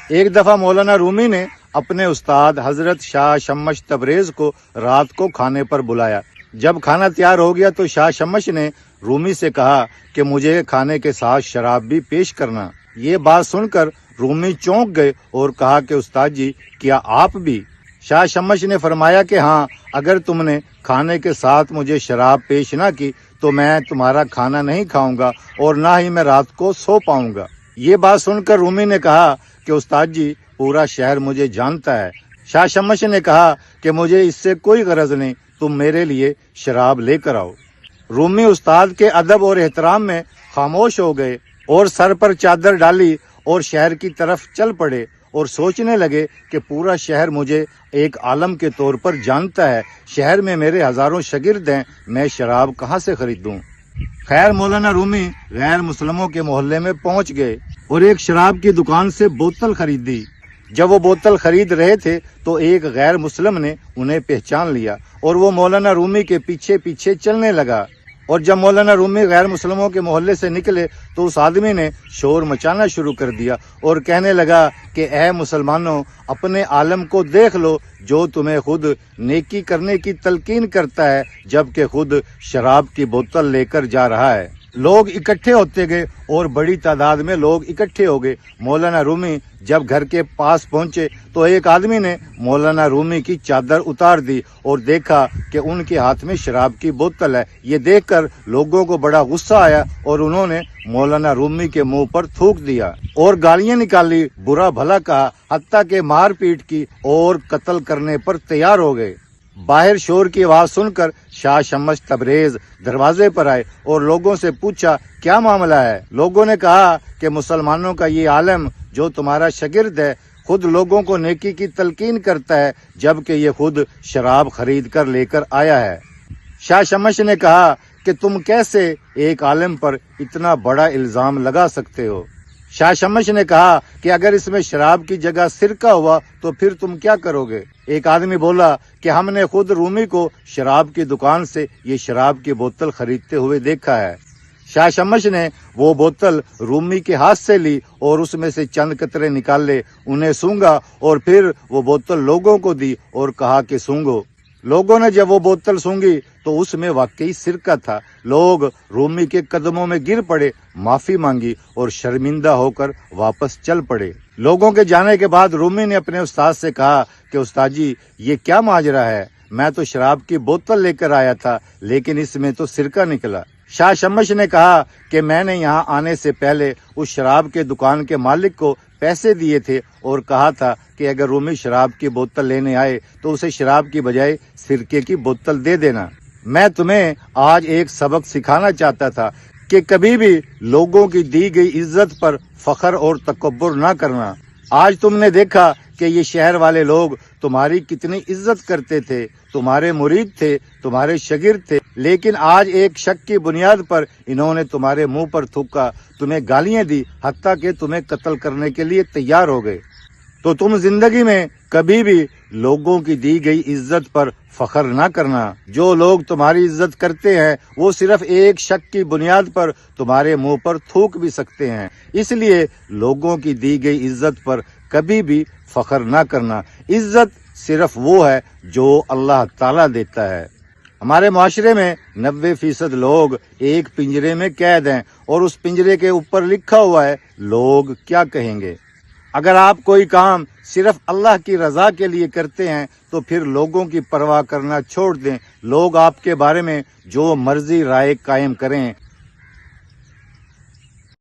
ایک دفعہ مولانا رومی نے اپنے استاد حضرت شاہ شمش تبریز کو رات کو کھانے پر بلایا۔ جب کھانا تیار ہو گیا تو شاہ شمش نے رومی سے کہا کہ مجھے کھانے کے ساتھ شراب بھی پیش کرنا۔ یہ بات سن کر رومی چونک گئے اور کہا کہ استاد جی کیا آپ بھی؟ شاہ شمش نے فرمایا کہ ہاں، اگر تم نے کھانے کے ساتھ مجھے شراب پیش نہ کی تو میں تمہارا کھانا نہیں کھاؤں گا اور نہ ہی میں رات کو سو پاؤں گا۔ یہ بات سن کر رومی نے کہا کہ استاد جی پورا شہر مجھے جانتا ہے۔ شاہ شمش نے کہا کہ مجھے اس سے کوئی غرض نہیں، تم میرے لیے شراب لے کر آؤ۔ رومی استاد کے ادب اور احترام میں خاموش ہو گئے اور سر پر چادر ڈالی اور شہر کی طرف چل پڑے اور سوچنے لگے کہ پورا شہر مجھے ایک عالم کے طور پر جانتا ہے، شہر میں میرے ہزاروں شاگرد ہیں، میں شراب کہاں سے خریدوں؟ خیر مولانا رومی غیر مسلموں کے محلے میں پہنچ گئے اور ایک شراب کی دکان سے بوتل خریدی۔ جب وہ بوتل خرید رہے تھے تو ایک غیر مسلم نے انہیں پہچان لیا اور وہ مولانا رومی کے پیچھے پیچھے چلنے لگا، اور جب مولانا رومی غیر مسلموں کے محلے سے نکلے تو اس آدمی نے شور مچانا شروع کر دیا اور کہنے لگا کہ اے مسلمانوں، اپنے عالم کو دیکھ لو جو تمہیں خود نیکی کرنے کی تلقین کرتا ہے جبکہ خود شراب کی بوتل لے کر جا رہا ہے۔ لوگ اکٹھے ہوتے گئے اور بڑی تعداد میں لوگ اکٹھے ہو گئے۔ مولانا رومی جب گھر کے پاس پہنچے تو ایک آدمی نے مولانا رومی کی چادر اتار دی اور دیکھا کہ ان کے ہاتھ میں شراب کی بوتل ہے۔ یہ دیکھ کر لوگوں کو بڑا غصہ آیا اور انہوں نے مولانا رومی کے منہ پر تھوک دیا اور گالیاں نکالی، برا بھلا کہا، حتیٰ کہ مار پیٹ کی اور قتل کرنے پر تیار ہو گئے۔ باہر شور کی آواز سن کر شاہ شمش تبریز دروازے پر آئے اور لوگوں سے پوچھا کیا معاملہ ہے؟ لوگوں نے کہا کہ مسلمانوں کا یہ عالم جو تمہارا شاگرد ہے خود لوگوں کو نیکی کی تلقین کرتا ہے جبکہ یہ خود شراب خرید کر لے کر آیا ہے۔ شاہ شمش نے کہا کہ تم کیسے ایک عالم پر اتنا بڑا الزام لگا سکتے ہو؟ شاہ شمش نے کہا کہ اگر اس میں شراب کی جگہ سرکہ ہوا تو پھر تم کیا کرو گے؟ ایک آدمی بولا کہ ہم نے خود رومی کو شراب کی دکان سے یہ شراب کی بوتل خریدتے ہوئے دیکھا ہے۔ شاہ شمش نے وہ بوتل رومی کے ہاتھ سے لی اور اس میں سے چند قطرے نکالے، انہیں سونگا اور پھر وہ بوتل لوگوں کو دی اور کہا کہ سونگو۔ لوگوں نے جب وہ بوتل سونگی تو اس میں واقعی سرکہ تھا۔ لوگ رومی کے قدموں میں گر پڑے، معافی مانگی اور شرمندہ ہو کر واپس چل پڑے۔ لوگوں کے جانے کے بعد رومی نے اپنے استاد سے کہا کہ استاد جی یہ کیا ماجرا ہے؟ میں تو شراب کی بوتل لے کر آیا تھا لیکن اس میں تو سرکہ نکلا۔ شاہ شمش نے کہا کہ میں نے یہاں آنے سے پہلے اس شراب کے دکان کے مالک کو پیسے دیے تھے اور کہا تھا کہ اگر رومی شراب کی بوتل لینے آئے تو اسے شراب کی بجائے سرکے کی بوتل دے دینا۔ میں تمہیں آج ایک سبق سکھانا چاہتا تھا کہ کبھی بھی لوگوں کی دی گئی عزت پر فخر اور تکبر نہ کرنا۔ آج تم نے دیکھا کہ یہ شہر والے لوگ تمہاری کتنی عزت کرتے تھے، تمہارے مرید تھے، تمہارے شاگرد تھے، لیکن آج ایک شک کی بنیاد پر انہوں نے تمہارے منہ پر تھوکا، تمہیں گالیاں دی، حتیٰ کہ تمہیں قتل کرنے کے لیے تیار ہو گئے۔ تو تم زندگی میں کبھی بھی لوگوں کی دی گئی عزت پر فخر نہ کرنا۔ جو لوگ تمہاری عزت کرتے ہیں وہ صرف ایک شک کی بنیاد پر تمہارے منہ پر تھوک بھی سکتے ہیں، اس لیے لوگوں کی دی گئی عزت پر کبھی بھی فخر نہ کرنا۔ عزت صرف وہ ہے جو اللہ تعالیٰ دیتا ہے۔ ہمارے معاشرے میں 90% لوگ ایک پنجرے میں قید ہیں اور اس پنجرے کے اوپر لکھا ہوا ہے لوگ کیا کہیں گے۔ اگر آپ کوئی کام صرف اللہ کی رضا کے لیے کرتے ہیں تو پھر لوگوں کی پرواہ کرنا چھوڑ دیں۔ لوگ آپ کے بارے میں جو مرضی رائے قائم کریں،